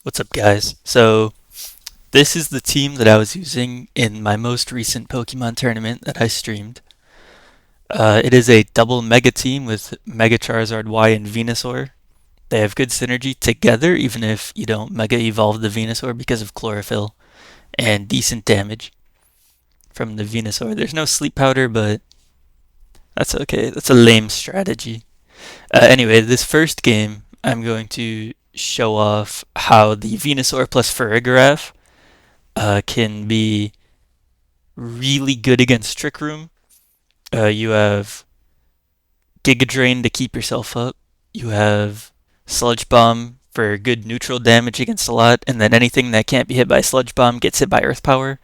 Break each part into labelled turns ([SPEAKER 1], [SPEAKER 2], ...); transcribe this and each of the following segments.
[SPEAKER 1] What's up, guys? So, this is the team that I was using in my most recent Pokemon tournament that I streamed. It is a double Mega team with Mega Charizard Y and Venusaur. They have good synergy together, even if you don't Mega Evolve the Venusaur because of Chlorophyll, and decent damage from the Venusaur. There's no Sleep Powder, but that's okay. That's a lame strategy. Anyway, this first game, I'm going to show off how the Venusaur plus Farigiraf can be really good against Trick Room. You have Giga Drain to keep yourself up. You have Sludge Bomb for good neutral damage against a lot, and then anything that can't be hit by Sludge Bomb gets hit by Earth Power.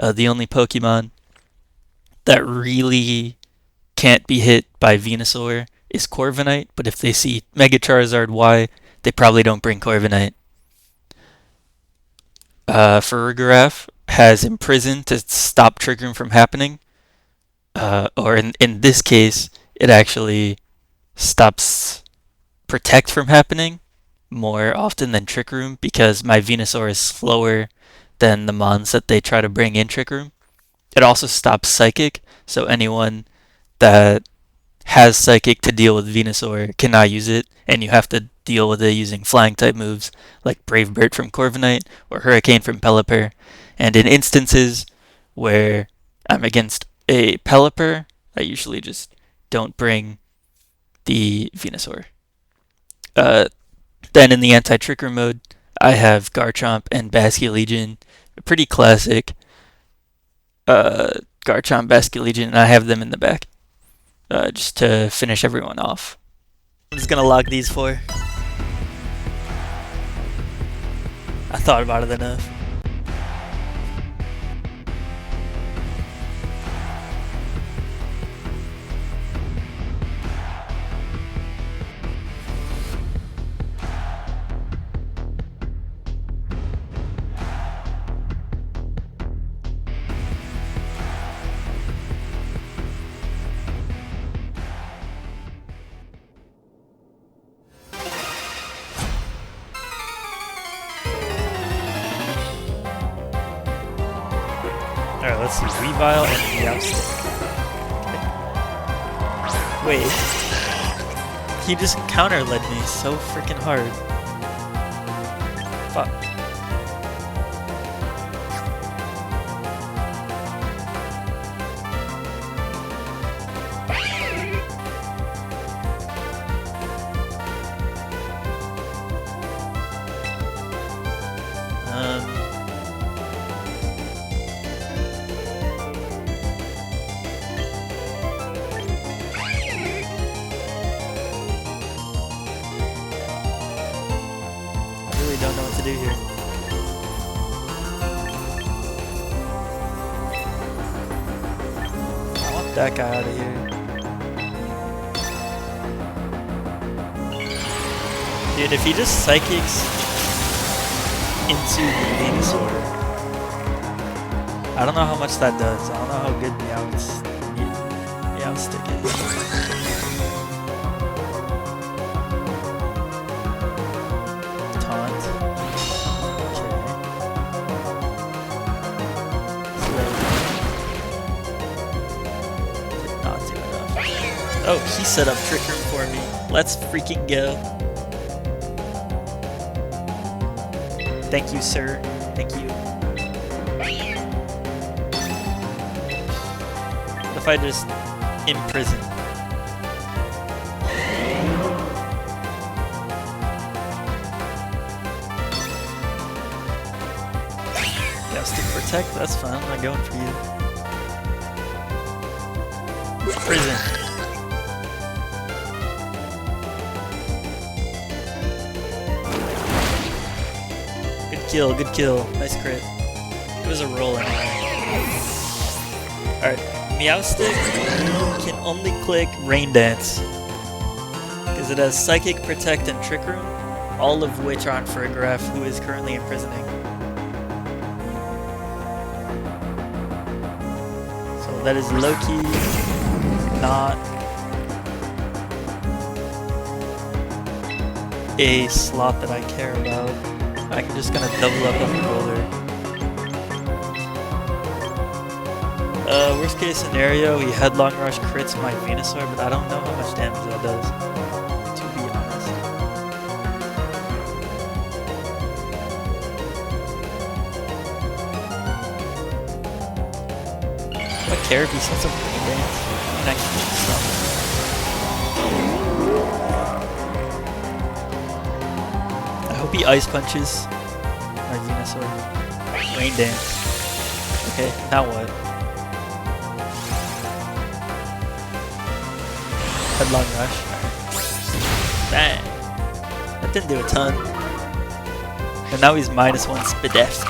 [SPEAKER 1] The only Pokemon that really can't be hit by Venusaur is Corviknight, but if they see Mega Charizard Y, they probably don't bring Corviknight. Farigiraf has Imprison to stop Trick Room from happening. Or in this case, it actually stops Protect from happening more often than Trick Room because my Venusaur is slower than the mons that they try to bring in Trick Room. It also stops Psychic, so anyone that has Psychic to deal with Venusaur cannot use it, and you have to deal with it using Flying type moves like Brave Bird from Corviknight or Hurricane from Pelipper. And in instances where I'm against a Pelipper, I usually just don't bring the Venusaur. Then in the anti-Trick Room mode, I have Garchomp and Basculegion, a pretty classic Garchomp, Basculegion, and I have them in the back just to finish everyone off. I'm just gonna log these four. I thought about it enough. Alright, let's see. Weavile and Meowstic. Wait. He just counter-led me so freaking hard. Fuck. Don't know what to do here. I want that guy out of here. Dude, if he just Psychics into the Venusaur, I don't know how much that does. I don't know how good Meowstic is. Oh, he set up Trick Room for me. Let's freaking go. Thank you, sir. Thank you. What if I just imprison? Yeah, stick protect. That's fine. I'm not going for you. Prison. Good kill. Nice crit. It was a roll anyway. Alright, Meowstic can only click Rain Dance. Because it has Psychic, Protect, and Trick Room, all of which are on Farigiraf, who is currently imprisoning. So that is low-key not a slot that I care about. I'm just gonna double up on the roller. Worst case scenario, he headlong rush crits my Venusaur, but I don't know how much damage that does, to be honest. Do I care if he sets up Rain Dance? I mean, I can do something. I hope he Ice Punches my Venusaur. Rain Dance. Okay, now what? Headlong rush. Bang! That didn't do a ton. And now he's -1 Spidef.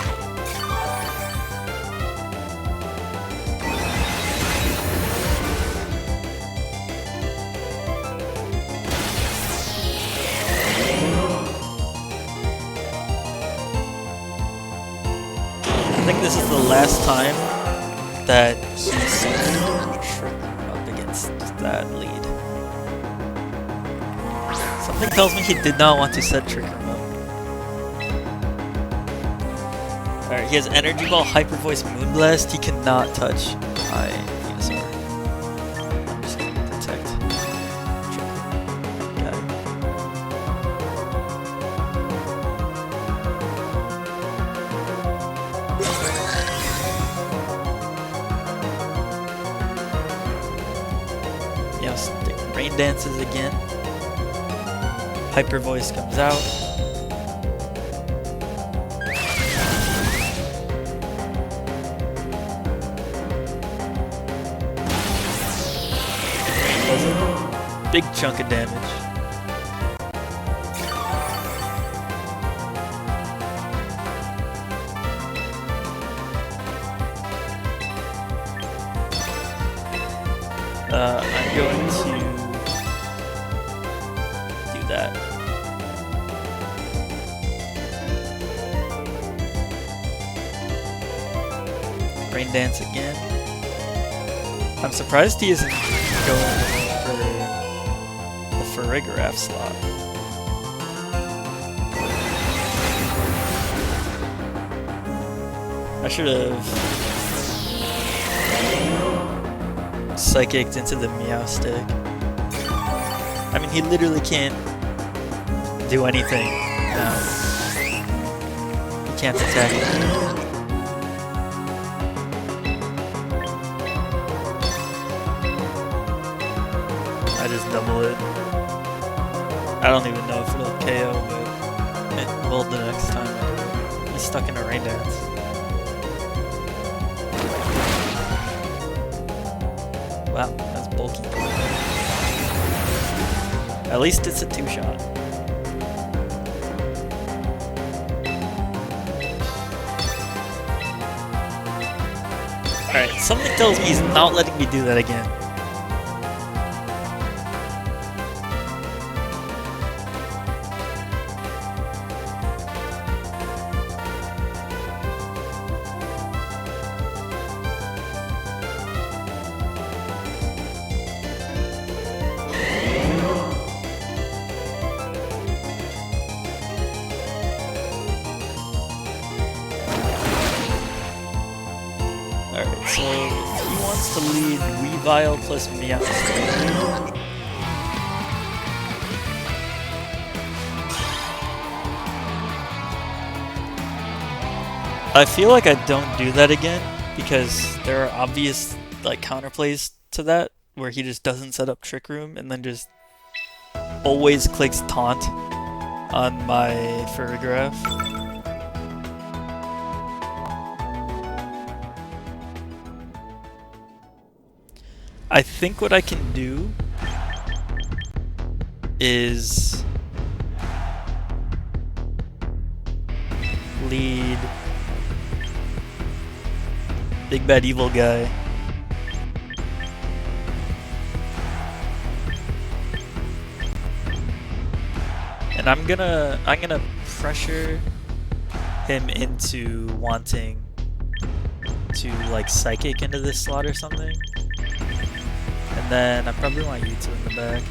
[SPEAKER 1] I think this is the last time that he's up against that lead. Something tells me he did not want to set Trick Room up. Alright, he has Energy Ball, Hyper Voice, Moonblast. He cannot touch my Venusaur. I'm just gonna detect Trick Room. Got it. Yeah, stick Rain Dances again. Hyper Voice comes out. Does a big chunk of damage. I'm going to do that. Rain Dance again. I'm surprised he isn't going for the Farigiraf slot. I should have Psychicked into the Meow Stick. I mean, he literally can't do anything now. He can't attack it. I just double it. I don't even know if it'll KO, but it will the next time I do it. He's stuck in a Rain Dance. Wow, that's bulky. At least it's a 2-shot. Alright, something tells me he's not letting me do that again. Alright, so if he wants to lead Weavile plus Meow Stick. I feel like I don't do that again because there are obvious like counterplays to that where he just doesn't set up Trick Room and then just always clicks Taunt on my Farigiraf. I think what I can do is lead Big Bad Evil Guy. And I'm gonna pressure him into wanting to like Psychic into this slot or something. And then I probably want you two in the back.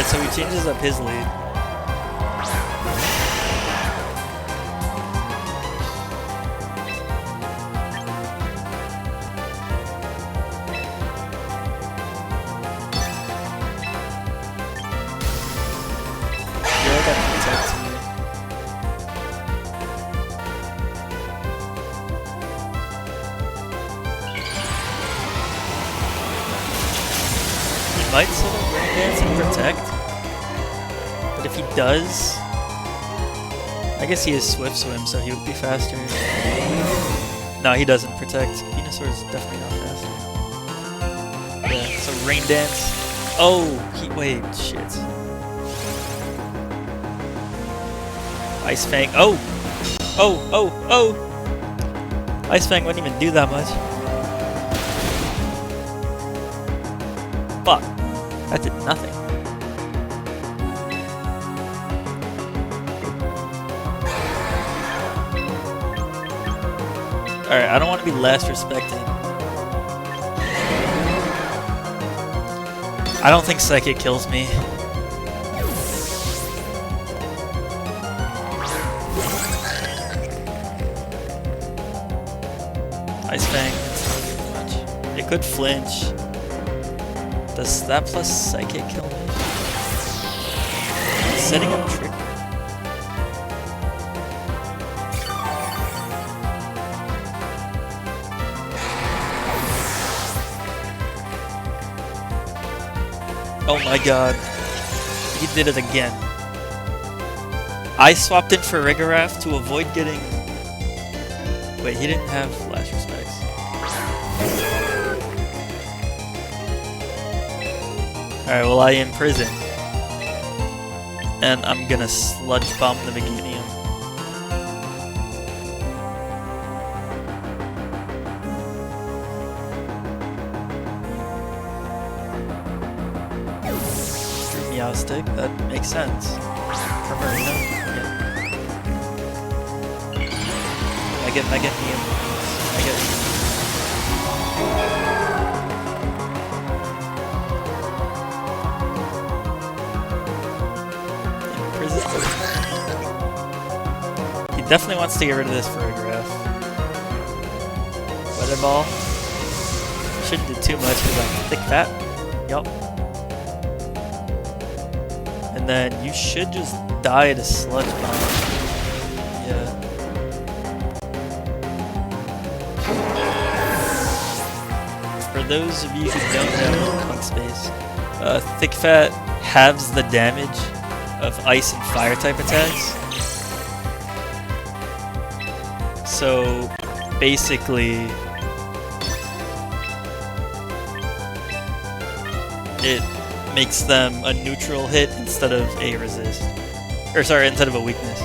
[SPEAKER 1] Alright, so he changes up his lead. Yeah, that protects me. He might sort of rain dance and protect. But if he does, I guess he is Swift Swim, so he would be faster. No, he doesn't protect. Venusaur is definitely not faster. Yeah, so Rain Dance. Oh, wait, shit. Ice Fang. Oh! Oh, oh, oh! Ice Fang wouldn't even do that much. Fuck. That did nothing. Alright, I don't want to be last respected. I don't think Psychic kills me. Ice Fang. It could flinch. Does that plus Psychic kill me? Setting up trick. Oh my god. He did it again. I swapped in for Rigoraph to avoid getting... Wait, he didn't have Last Respects. Alright, well I imprison. And I'm gonna Sludge Bomb the Meganium. Stick, that makes sense. From Marina. I get Meganium. I get. He definitely wants to get rid of this for a graph. Weather Ball. Shouldn't do too much because I'm thick fat. Yup. And then you should just die to Sludge Bomb. Yeah. For those of you who don't know Punk Space, Thick Fat halves the damage of Ice and Fire type attacks. So basically, it makes them a neutral hit instead of a resist. Or sorry, instead of a weakness.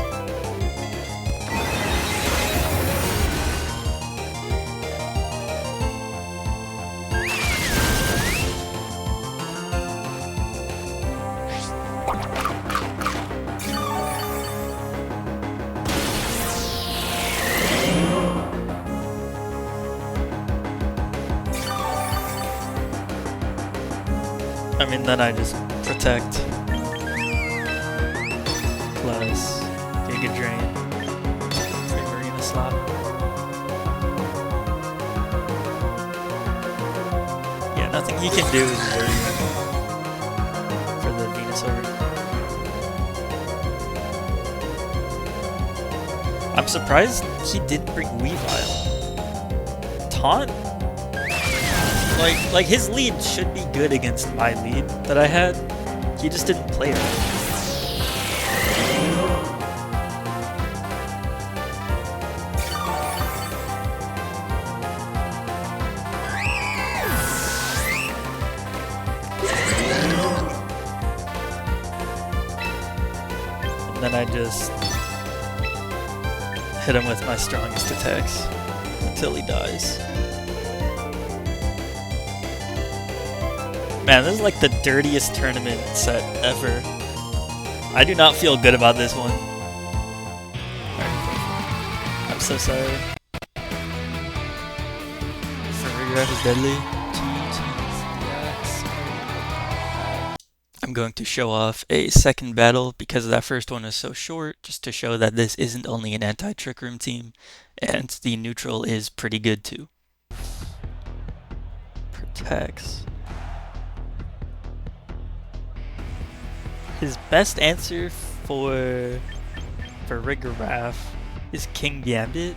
[SPEAKER 1] I mean, then I just protect. Plus Giga Drain. Free Marina slot. Yeah, nothing he can do is worth for the Venusaur. I'm surprised he didn't bring Weavile. Taunt? Like his lead should be good against my lead that I had. He just didn't play it. And then I just hit him with my strongest attacks until he dies. Man, this is like the dirtiest tournament set ever. I do not feel good about this one. I'm so sorry. For Rigoraph is deadly. I'm going to show off a second battle because that first one is so short, just to show that this isn't only an anti-Trick Room team, and the neutral is pretty good too. Protects. His best answer for Rigorath is King Gambit,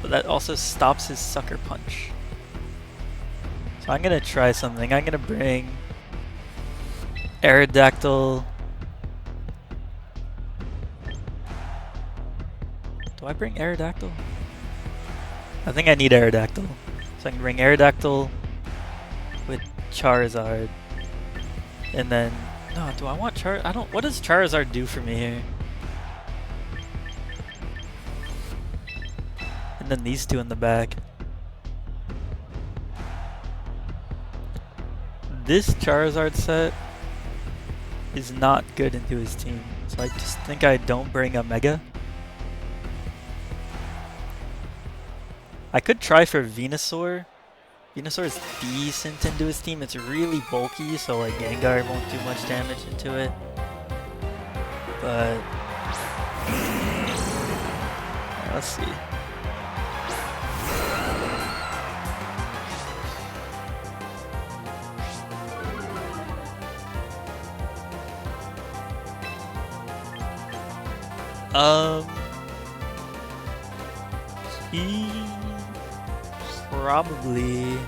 [SPEAKER 1] but that also stops his Sucker Punch. So I'm gonna try something. I'm gonna bring Aerodactyl. Do I bring Aerodactyl? I think I need Aerodactyl. So I can bring Aerodactyl with Charizard. And then, no, do I want what does Charizard do for me here? And then these two in the back. This Charizard set is not good into his team. So I just think I don't bring a Mega. I could try for Venusaur. Venusaur is decent into his team. It's really bulky, so like Gengar won't do much damage into it. But let's see. He probably...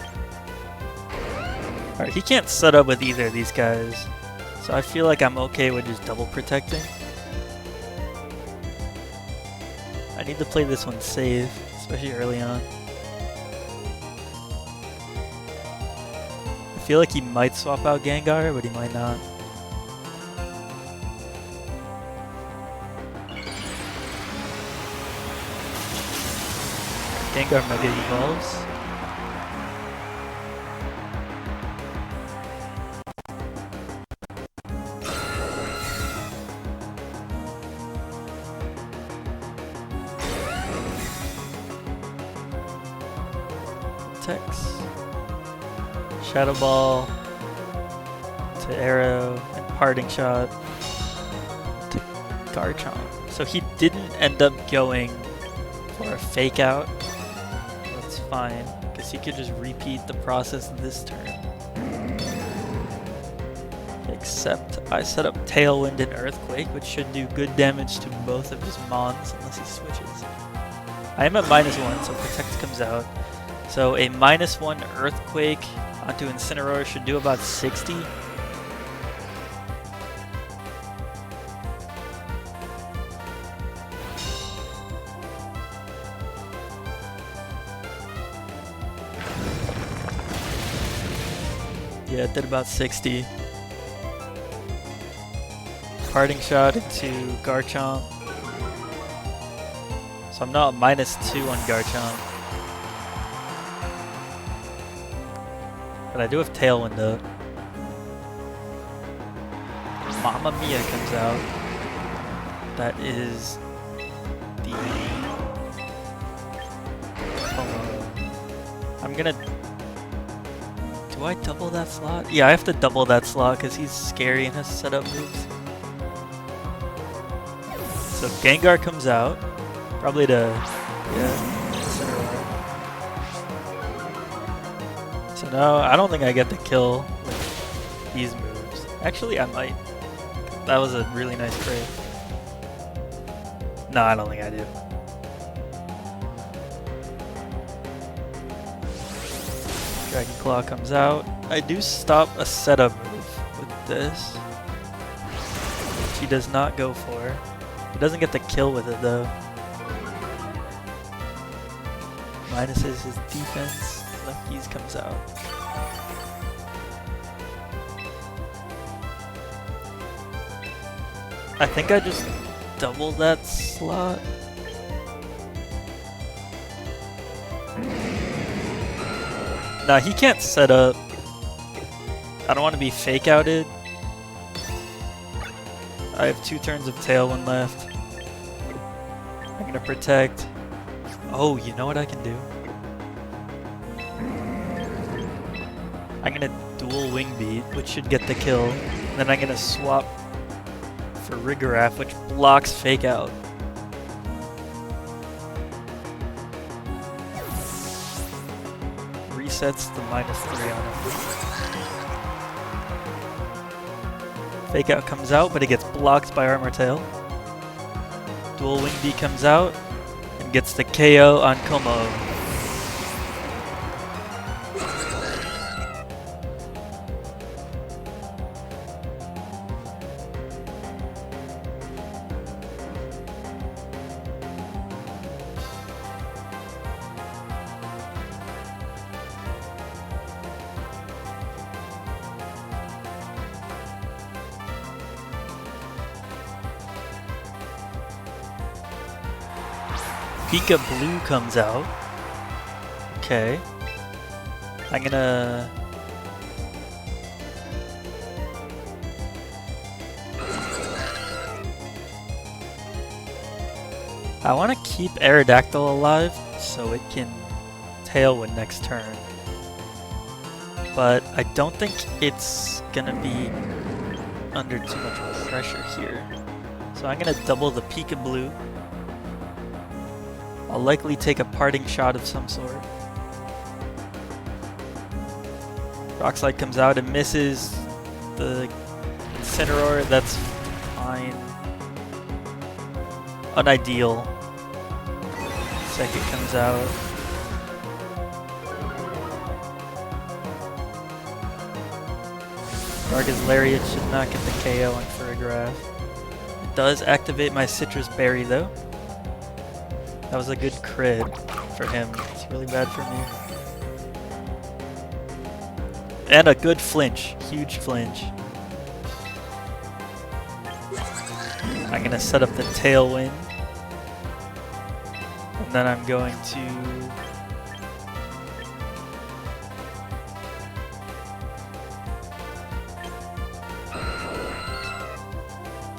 [SPEAKER 1] Alright, he can't set up with either of these guys, so I feel like I'm okay with just double protecting. I need to play this one safe, especially early on. I feel like he might swap out Gengar, but he might not. Gengar Mega evolves. Protects. Shadow Ball to Arrow and Parting Shot to Garchomp. So he didn't end up going for a Fake Out. That's fine, because he could just repeat the process this turn. Except I set up Tailwind and Earthquake, which should do good damage to both of his Mons unless he switches. I am at -1, so Protect comes out. So a -1 Earthquake onto Incineroar should do about 60. Yeah, it did about 60. Parting Shot into Garchomp. So I'm now at -2 on Garchomp. But I do have Tailwind up. Mamma Mia comes out. That is the... I'm gonna... Do I double that slot? Yeah, I have to double that slot because he's scary and has setup moves. So Gengar comes out. Probably to... yeah, Incineroar. So now I don't think I get the kill with these moves. Actually, I might. That was a really nice trade. No, I don't think I do. Dragon Claw comes out. I do stop a setup move with this, which he does not go for. He doesn't get the kill with it though. Minuses his defense. Lefties comes out. I think I just double that slot. Nah, he can't set up. I don't want to be fake outed. I have 2 turns of Tailwind left. I'm gonna protect. Oh, you know what I can do? I'm gonna dual dual wing beat, which should get the kill. And then I'm gonna swap for Rigorath, which blocks Fake Out. Resets the -3 on him. Fake Out comes out, but it gets blocked by Armor Tail. Dual Wing Beat comes out and gets the KO on Como. Pika Blue comes out. Okay. I'm gonna... I want to keep Aerodactyl alive so it can Tailwind next turn. But I don't think it's gonna be under too much pressure here. So I'm gonna double the Pika Blue. I'll likely take a parting shot of some sort. Rock Slide comes out and misses the Incineroar. That's fine. Unideal. Second comes out. Darkest Lariat should not get the KO on Farigiraf. It does activate my Citrus Berry though. That was a good crit for him. It's really bad for me. And a good flinch. Huge flinch. I'm gonna set up the Tailwind. And then I'm going to...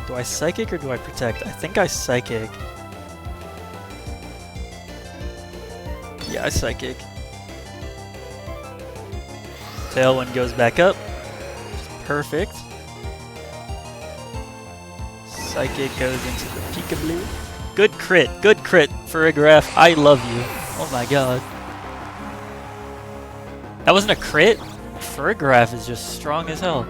[SPEAKER 1] Do I Psychic or do I Protect? I think I Psychic. Yeah, I Psychic. Tailwind goes back up. Perfect. Psychic goes into the Pika Blue. Good crit for Farigiraf. I love you. Oh my god. That wasn't a crit? Farigiraf is just strong as hell.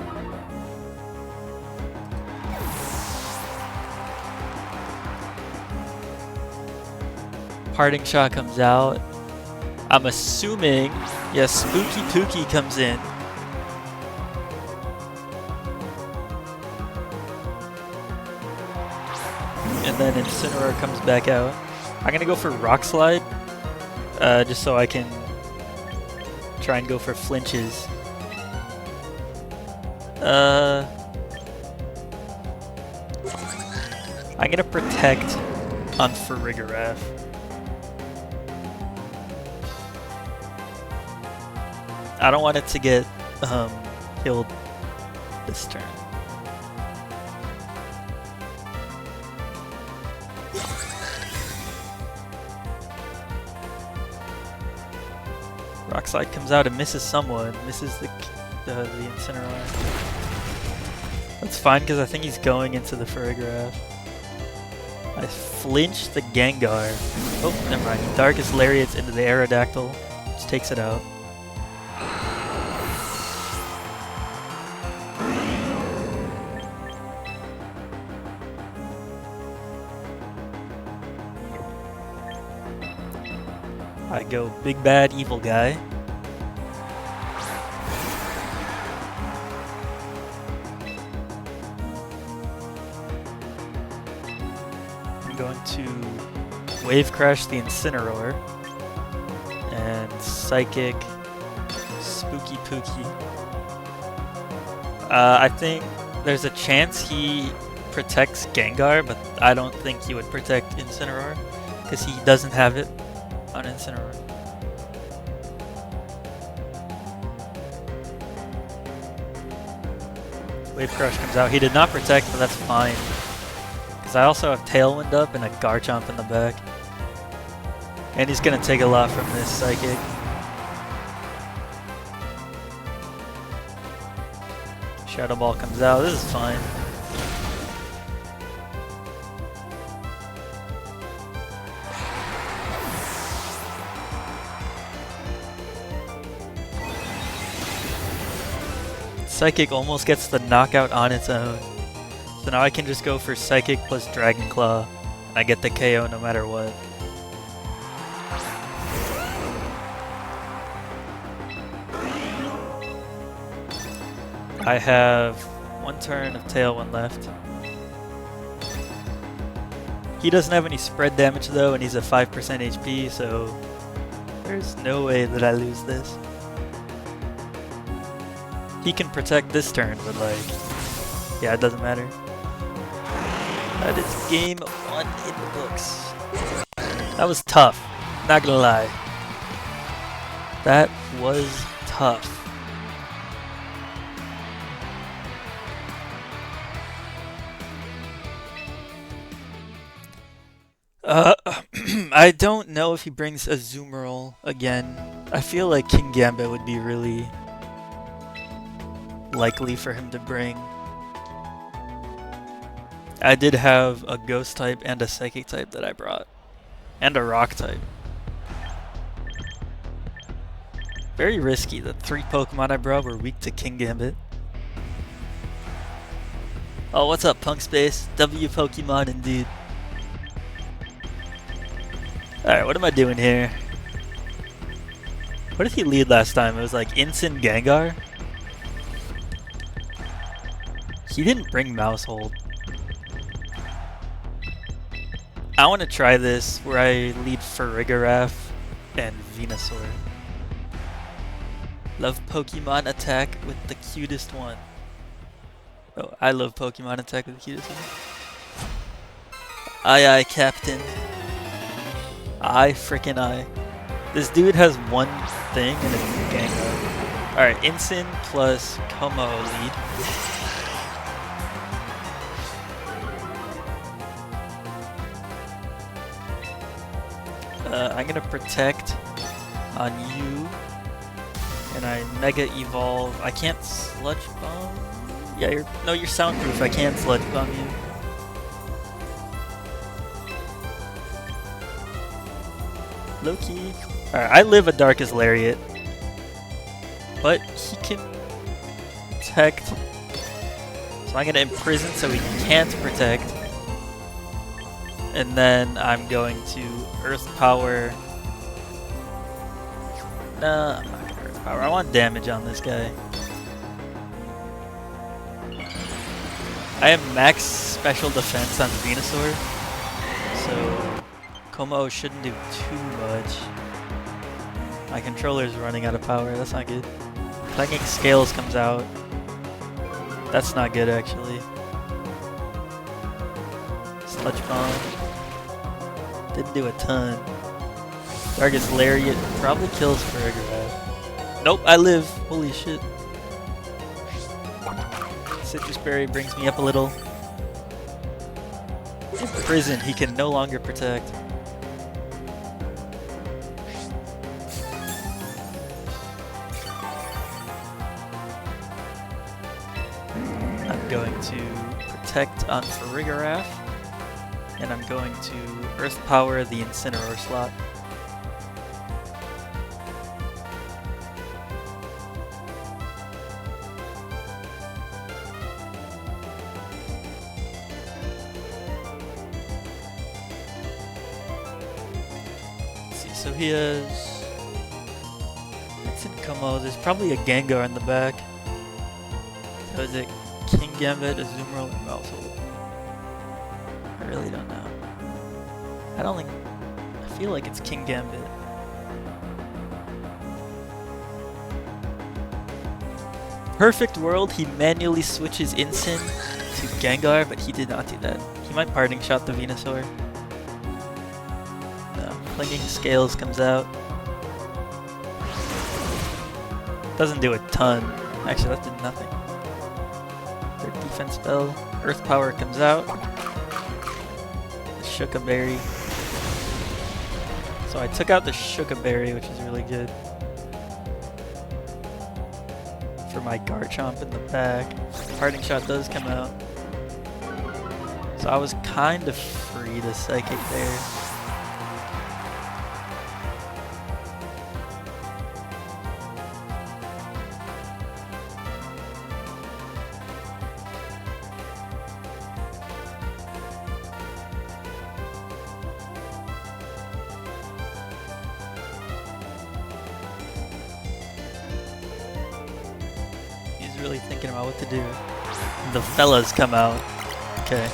[SPEAKER 1] Parting Shot comes out. I'm assuming, yeah, Spooky Pookie comes in. And then Incineroar comes back out. I'm gonna go for Rock Slide, just so I can try and go for flinches. I'm gonna Protect on Farigiraf. I don't want it to get killed this turn. Rock Slide comes out and misses someone. Misses the Incineroar. That's fine because I think he's going into the Farigiraf. I flinched the Gengar. Oh, never mind. Darkest Lariats into the Aerodactyl, which takes it out. I go Big Bad Evil Guy. I'm going to Wave Crash the Incineroar and Psychic Spooky Pookie. I think there's a chance he protects Gengar, but I don't think he would protect Incineroar because he doesn't have it on Incineroar. Wave Crush comes out. He did not protect, but that's fine. Because I also have Tailwind up and a Garchomp in the back. And he's going to take a lot from this Psychic. Shadow Ball comes out. This is fine. Psychic almost gets the knockout on its own. So now I can just go for Psychic plus Dragon Claw, and I get the KO no matter what. I have one turn of Tailwind left. He doesn't have any spread damage though, and he's a 5% HP, so there's no way that I lose this. He can protect this turn, but like, yeah, it doesn't matter. That is game 1 in the books. That was tough, not gonna lie. That was tough. I don't know if he brings a Azumarill again. I feel like King Gambit would be really likely for him to bring. I did have a Ghost type and a Psychic type that I brought. And a Rock type. Very risky. The 3 Pokemon I brought were weak to King Gambit. Oh, what's up, Punk Space? W Pokemon indeed. Alright, what am I doing here? What did he lead last time? It was like Incin Gengar? He didn't bring Mousehold. I want to try this where I lead Farigiraf and Venusaur. Love Pokemon Attack with the cutest one. Oh, I love Pokemon Attack with the cutest one. Aye aye, Captain. Aye frickin' aye. This dude has one thing and it's Gengar. Alright, Incin plus Como lead. I'm gonna protect on you, and I Mega Evolve. I can't Sludge Bomb. Yeah, you're soundproof. I can't Sludge Bomb you. Low key. Alright, I live a Darkest Lariat, but he can protect. So I'm gonna imprison so he can't protect. And then I'm going to Earth Power. Nah, I'm not gonna Earth Power. I want damage on this guy. I have max special defense on Venusaur, so Como shouldn't do too much. My controller's running out of power. That's not good. Psychic Scales comes out. That's not good actually. Sludge Bomb. Didn't do a ton. Darkest Lariat probably kills Farigiraf. Nope, I live. Holy shit. Citrus Berry brings me up a little. In prison, he can no longer protect. I'm going to protect on Farigiraf. And I'm going to Earth Power the Incineroar slot. Let's see, so he has... It's in Como. There's probably a Gengar in the back. So is it King Gambit, Azumarill, or Mousehold? I really don't know. I feel like it's King Gambit. Perfect world, he manually switches Incin to Gengar, but he did not do that. He might Parting Shot the Venusaur. No, Clinging Scales comes out. Doesn't do a ton. Actually, that did nothing. Third defense spell. Earth Power comes out. Shuka Berry. So I took out the Shuka Berry, which is really good for my my Garchomp in the back. Parting Shot does come out. So I was kind of free to Psychic there. Really thinking about what to do. The fellas come out. Okay.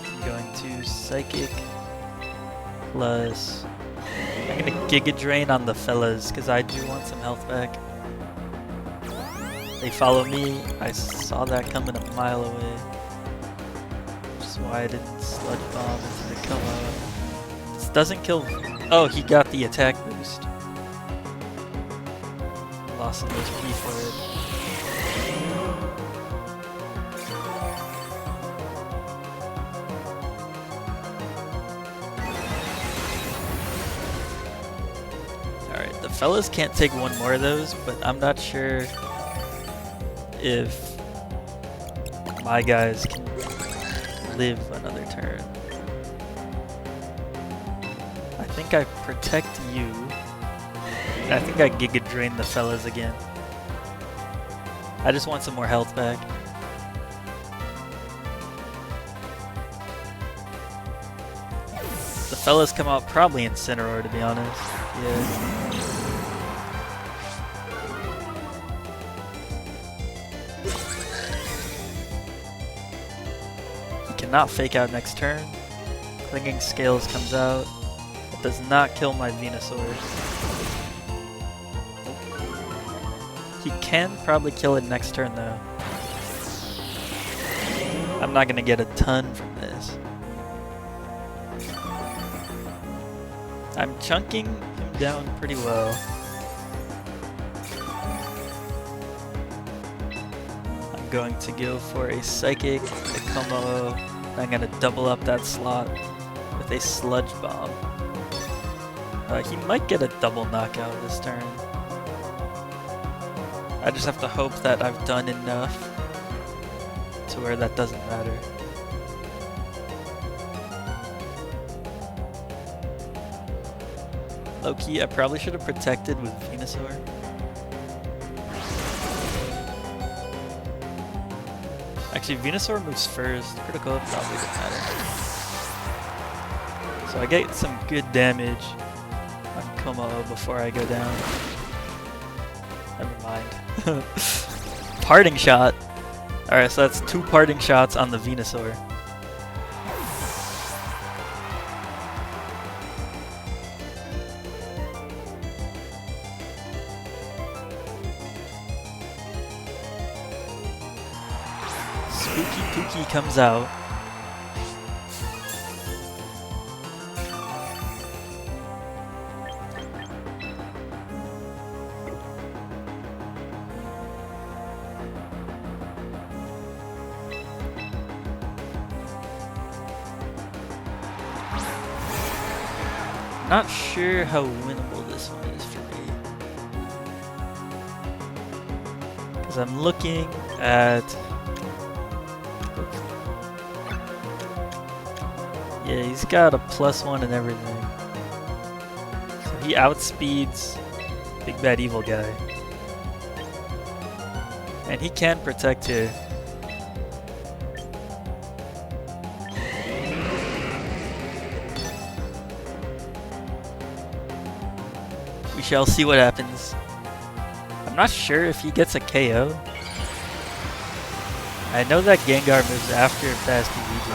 [SPEAKER 1] I'm going to Psychic plus... I'm gonna Giga Drain on the fellas because I do want some health back. They follow me. I saw that coming a mile away. Which is why I didn't Sludge Bomb into the Como. This doesn't kill... Oh, he got the attack boost. Lost some HP for it. Alright, the fellas can't take one more of those, but I'm not sure if my guys can live another turn. I think I protect you. I think I Giga Drain the fellas again. I just want some more health back. The fellas come out probably Incineroar, to be honest. Yeah. He cannot fake out next turn. Clinging Scales comes out. Does not kill my Venusaur. He can probably kill it next turn though. I'm not gonna get a ton from this. I'm chunking him down pretty well. I'm going to go for a Psychic, a Como. I'm gonna double up that slot with a Sludge Bomb. He might get a double knockout this turn. I just have to hope that I've done enough to where that doesn't matter. Low-key, I probably should have protected with Venusaur. Actually, Venusaur moves first. Critical probably doesn't matter. So I get some good damage on Como before I go down. Never mind. Parting Shot. Alright, so that's 2 Parting Shots on the Venusaur. Spooky Pookie comes out. Not sure how winnable this one is for me. Because I'm looking at... Yeah, he's got a +1 and everything. So he outspeeds Big Bad Evil Guy. And he can protect here. We shall see what happens. I'm not sure if he gets a KO. I know that Gengar moves after Fast EV.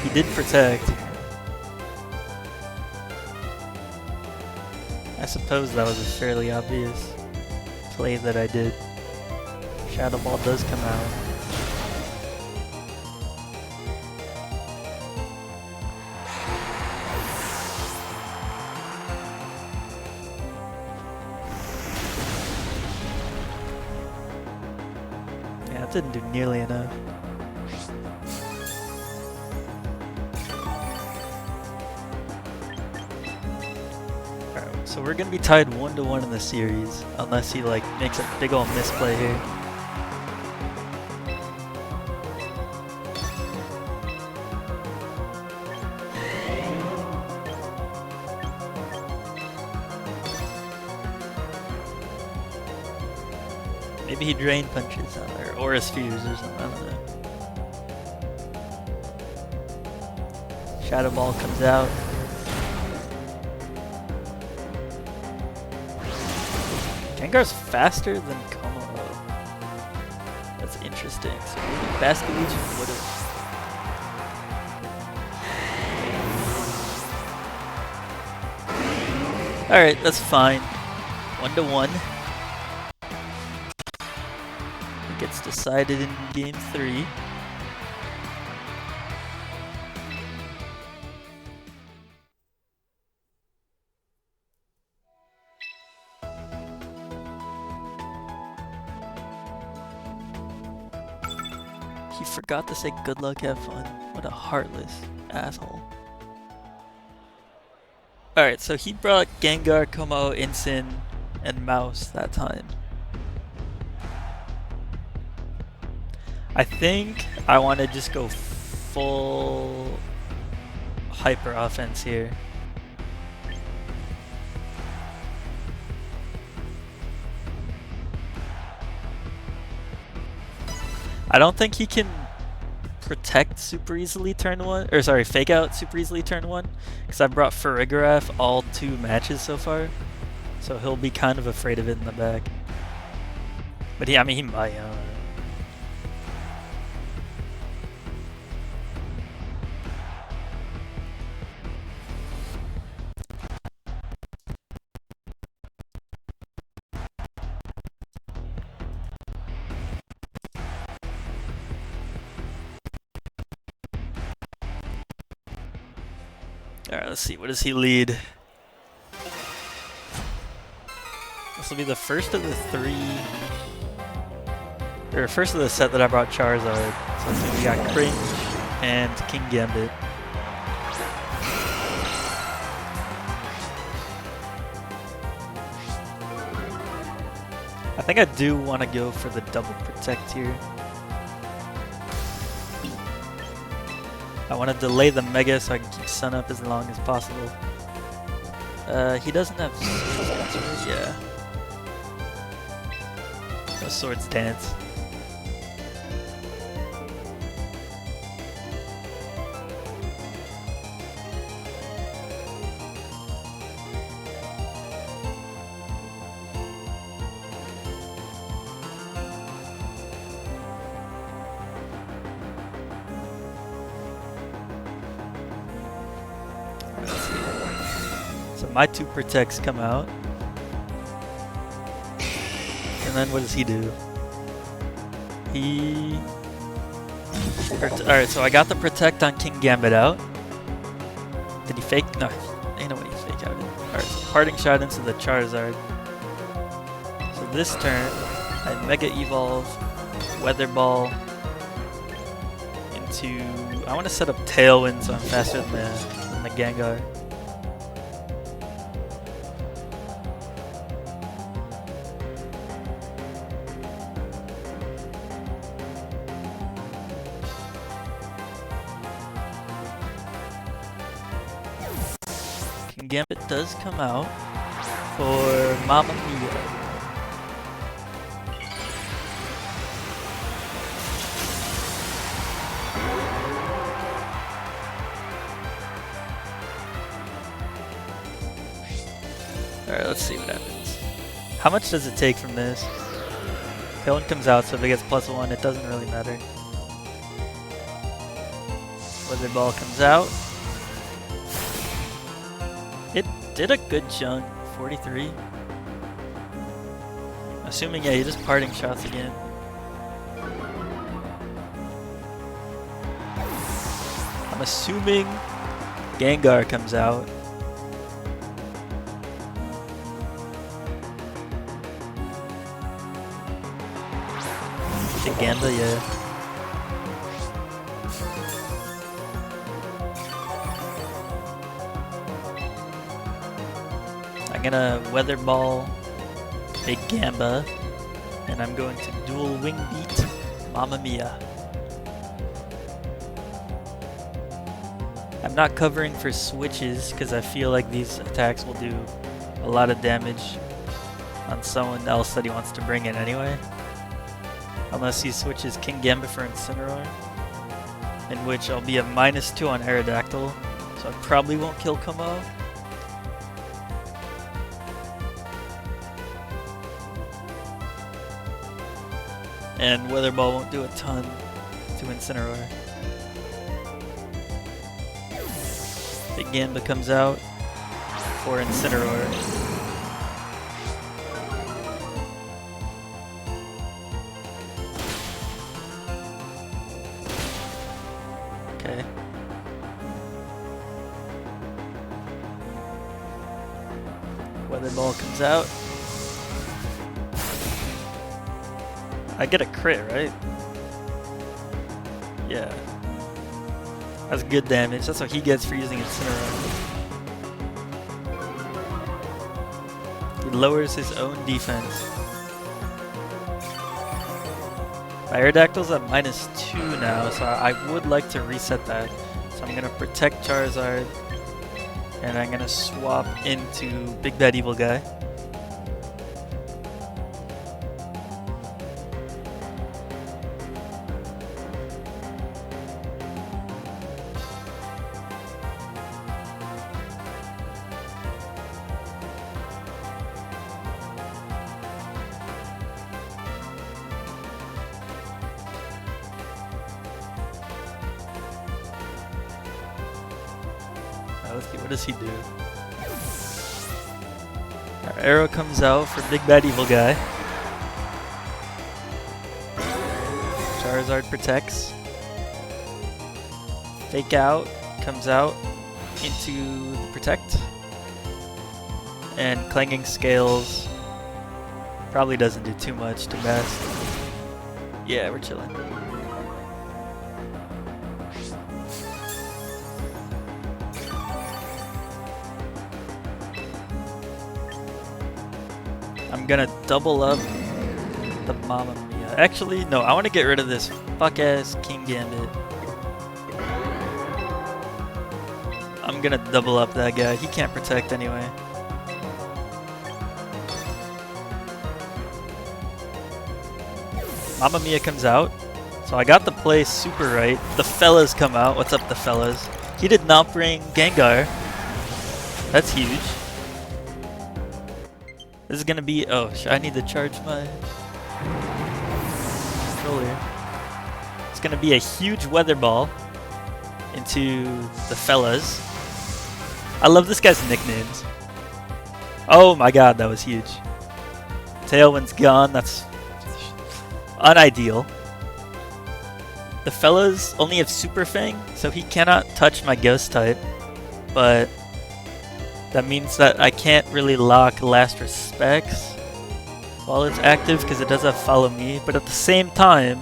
[SPEAKER 1] He did protect. I suppose that was a fairly obvious play that I did. Shadow Ball does come out. Yeah, it didn't do nearly enough. So we're gonna be tied 1-1 in the series, unless he like makes a big ol' misplay here. Maybe he drain punches or Aura Spheres or something, I don't know. Shadow Ball comes out. Gengar's faster than Como. That's interesting. So maybe Basket Legion would've. Alright, that's fine. 1-1. It gets decided in game 3. He forgot to say good luck, have fun. What a heartless asshole. Alright, so he brought Gengar, Como, Incin, and Mouse that time. I think I want to just go full hyper offense here. I don't think he can protect super easily turn 1, or sorry, fake out super easily turn 1, because I brought Farigiraf all 2 matches so far, so he'll be kind of afraid of it in the back. But I mean, he might. Alright, let's see, what does he lead? This will be the first of the 3, or first of the set that I brought Charizard. So let's see, we got Cringe and King Gambit. I think I do want to go for the double protect here. I want to delay the Mega so I can keep Sun up as long as possible. He doesn't have swords, yeah. No Swords Dance. So my 2 protects come out. And then what does he do? Alright, so I got the protect on King Gambit out. Did he fake? No, ain't no way he fake out it. Alright, so parting shot into the Charizard. So this turn, I Mega Evolve, Weather Ball into. I want to set up Tailwind so I'm faster than the Gengar. Gambit does come out for Mamma Mia. Alright, let's see what happens. How much does it take from this? Tailwind comes out, so if it gets +1, it doesn't really matter. Weather Ball comes out. It did a good chunk, 43. Assuming, yeah, he just parting shots again. I'm assuming Gengar comes out. Ganda, yeah. I I'm gonna Weather Ball Big Gamba, and I'm going to dual Wing Beat Mamma Mia. I'm not covering for switches because I feel like these attacks will do a lot of damage on someone else that he wants to bring in anyway. Unless he switches King Gambit for Incineroar, in which I'll be a -2 on Aerodactyl, so I probably won't kill Como. And Weather Ball won't do a ton to Incineroar. Big Gamba comes out for Incineroar. Okay. Weather Ball comes out. I get a crit, right? Yeah. That's good damage. That's what he gets for using Incineroar. He lowers his own defense. My Aerodactyl's at -2 now, so I would like to reset that. So I'm gonna protect Charizard, and I'm gonna swap into Big Bad Evil Guy. Let's see, what does he do? Our arrow comes out for Big Bad Evil Guy. Charizard protects. Fake Out comes out into the Protect. And Clanging Scales probably doesn't do too much to best. Yeah, we're chilling. I'm gonna double up the Mamma Mia. Actually, no, I want to get rid of this fuck-ass King Gambit. I'm gonna double up that guy. He can't protect anyway. Mamma Mia comes out. So I got the play super right. The fellas come out. What's up, the fellas? He did not bring Gengar. That's huge. This is gonna be, oh, I need to charge my controller. It's gonna be a huge Weather Ball into the fellas. I love this guy's nicknames. Oh my god, that was huge. Tailwind's gone, that's unideal. The fellas only have Super Fang, so he cannot touch my Ghost type, but that means that I can't really lock Last Respects while it's active because it does have Follow Me, but at the same time,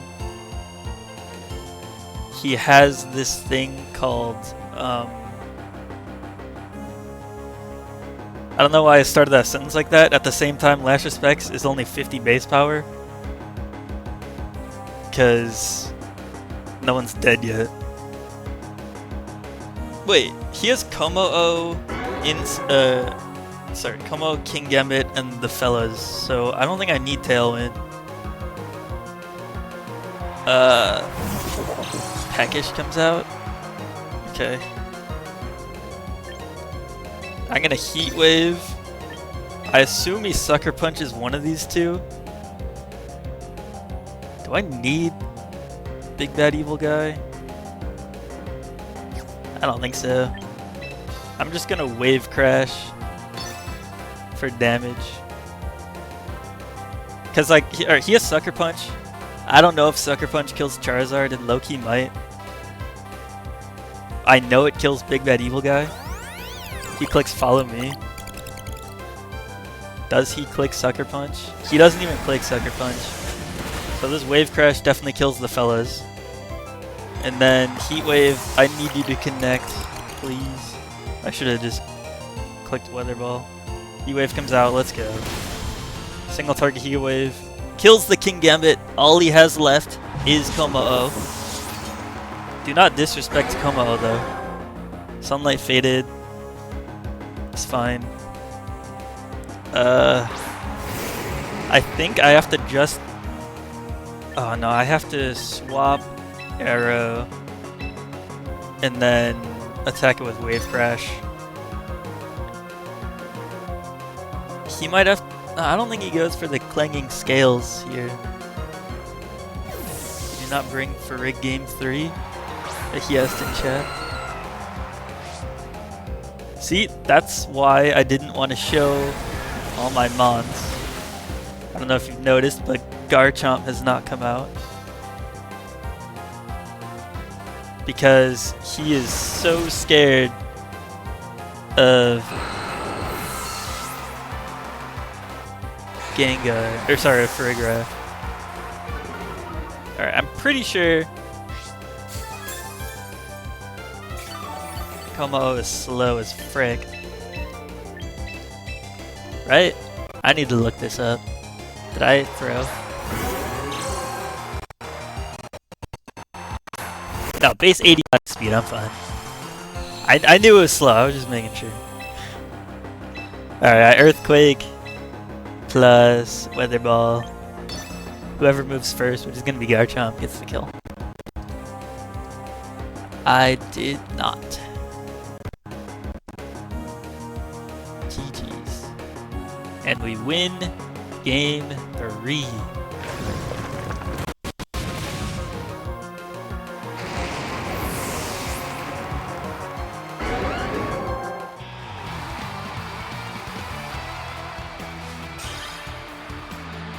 [SPEAKER 1] he has this thing called, I don't know why I started that sentence like that. At the same time, Last Respects is only 50 base power because no one's dead yet. Wait, he has Como-O in Como, King Gambit, and the fellas, so I don't think I need Tailwind. Peckish comes out. Okay. I'm gonna Heat Wave. I assume he Sucker Punches one of these two. Do I need Big Bad Evil Guy? I don't think so. I'm just gonna Wave Crash for damage. Cause like he has Sucker Punch. I don't know if Sucker Punch kills Charizard, and low-key might. I know it kills Big Bad Evil Guy. He clicks Follow Me. Does he click Sucker Punch? He doesn't even click Sucker Punch. So this Wave Crash definitely kills the fellas. And then Heat Wave, I need you to connect, please. I should have just clicked Weather Ball. Heat Wave comes out, let's go. Single target Heat Wave. Kills the King Gambit. All he has left is Kommo-o. Do not disrespect Kommo-o though. Sunlight faded. It's fine. I think I have to just... Oh no, I have to swap Arrow and then attack it with Wave Crash. He might have... I don't think he goes for the Clanging Scales here. Do not bring for Rig Game 3 that he has in chat. See, that's why I didn't want to show all my Mons. I don't know if you've noticed, but Garchomp has not come out. Because he is so scared of Gengar, or sorry, Farigiraf. Alright, I'm pretty sure Kommo-o is slow as frick. Right? I need to look this up. Did I throw? No, base 85 speed, I'm fine. I knew it was slow, I was just making sure. Alright, Earthquake plus Weather Ball. Whoever moves first, which is going to be Garchomp, gets the kill. I did not. GG's. And we win game 3.